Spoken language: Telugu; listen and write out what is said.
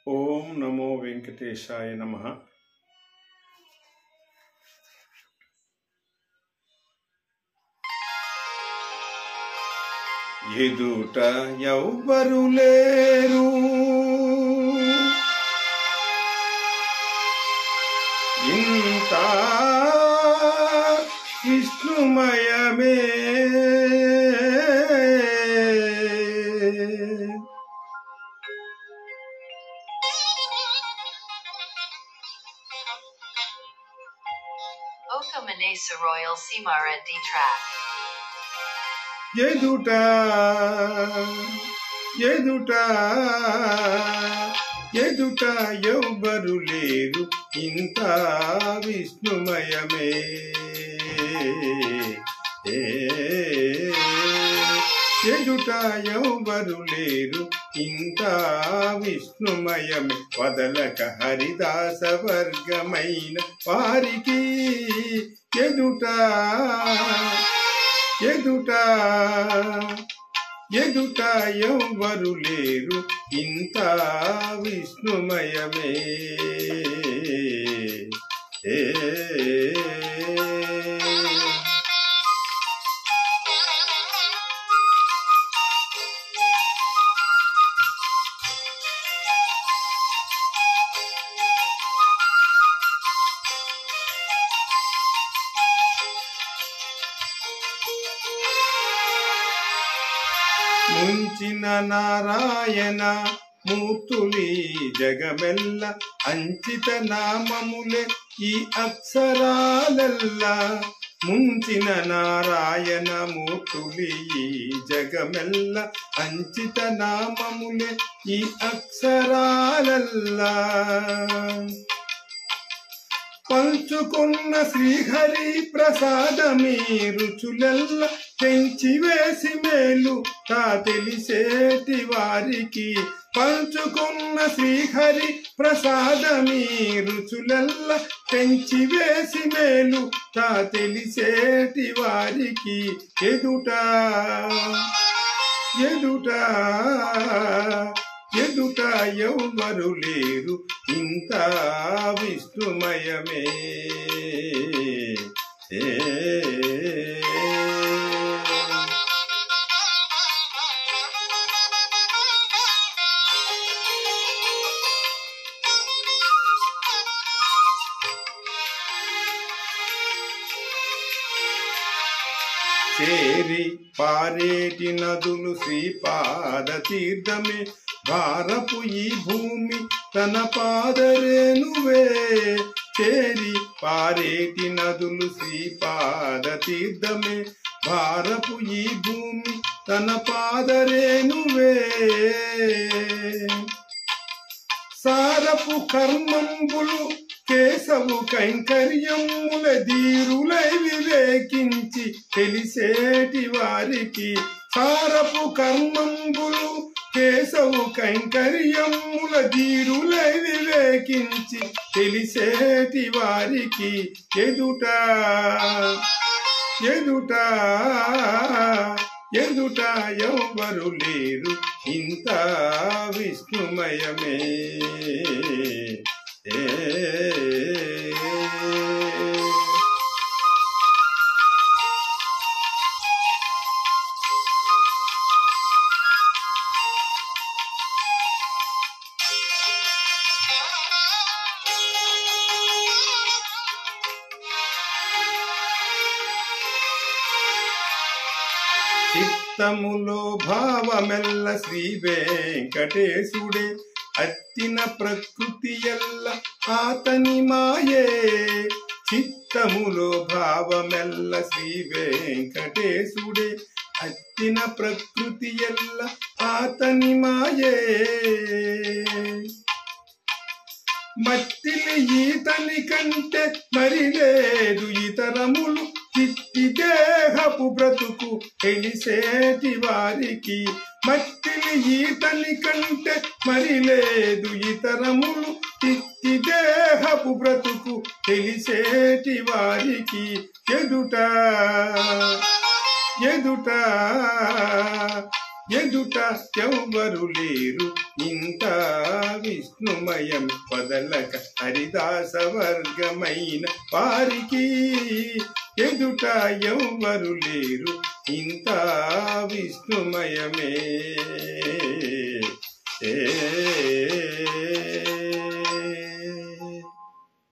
ఓం నమో వెంకటేశాయ నమః. ఎదుట ఎవ్వరు లేరు, ఇంత విష్ణుమయమే. Oko Manesa Royal Simara D track. ఎదుట ఎదుట ఎదుట ఎవ్వరు లేరు, ఇంత విష్ణుమయమే. ఎదుట ఎవ్వరు లేరు, ఇంత విష్ణుమయమే. వదలక హరిదాస వర్గమైన వారికి ఎదుట ఎదుట ఎదుట ఎవ్వరు లేరు, ఇంత విష్ణుమయమే. ముంచిన నారాయణ మూర్తులి జగమెల్ల, అంచిత నామములే ఈ అక్షరాలల్లా. ముంచిన నారాయణ మూర్తులి జగమెల్ల, అంచిత నామములే ఈ అక్షరాలల్లా. పంచుకున్న శ్రీహరి ప్రసాదమీ రుచులల్ల, తెంచివేసి మేలు తా తెలిసేటి వారికి. పంచుకున్న శ్రీహరి ప్రసాదమీ రుచులల్ల, తెంచివేసి మేలు తా తెలిసేటి వారికి. ఎదుట ఎదుట ఎదుట ఎవ్వరు లేరు, ఇంత విష్ణుమయమే. చేరి పారేటి నదులు శ్రీపాద తీర్థమే, భారపు ఈ భూమి తన పాదరేణువే. చేరి పారేటి నదులు శ్రీపాద తీర్థమే, భారపు ఈ భూమి తన పాదరేణువే. సారపు కర్మంబులు కేశవు కైంకర్యముల ధీరులై వివేకించి తెలిసేటి వారికి. సారపు కర్మంబులు కేశవు కైంకర్యముల ధీరులై వివేకించి తెలిసేటి వారికి. ఎదుట ఎదుట ఎదుట ఎవ్వరు లేరు, ఇంత విష్ణుమయమే. చిత్తములో భావమెల్ల శ్రీ వెంకటేశుడే, అత్తిన ప్రకృతి ఎల్ల ఆతని మాయే. చిత్తములో భావమెల్ల శ్రీ వెంకటేశుడే, అత్తిన ప్రకృతి ఎల్ల ఆతని మాయే. మట్టిలి ఈతని కంటే మరి లేదు ఇతరములు, చిట్టి దేహపు బ్రతుకు తెలిసేటి వారికి. మట్టిలి ఈతని కంటే మరి లేదు ఇతరములు, చిట్టి దేహపు బ్రతుకు తెలిసేటి వారికి. ఎదుట ఎదుట ఎదుట ఎవ్వరు లేరు, ఇంత విష్ణుమయం వదలక హరిదాస వర్గమైన వారికి ఎదుట ఎవ్వరు లేరు ఇంత విష్ణుమయమే.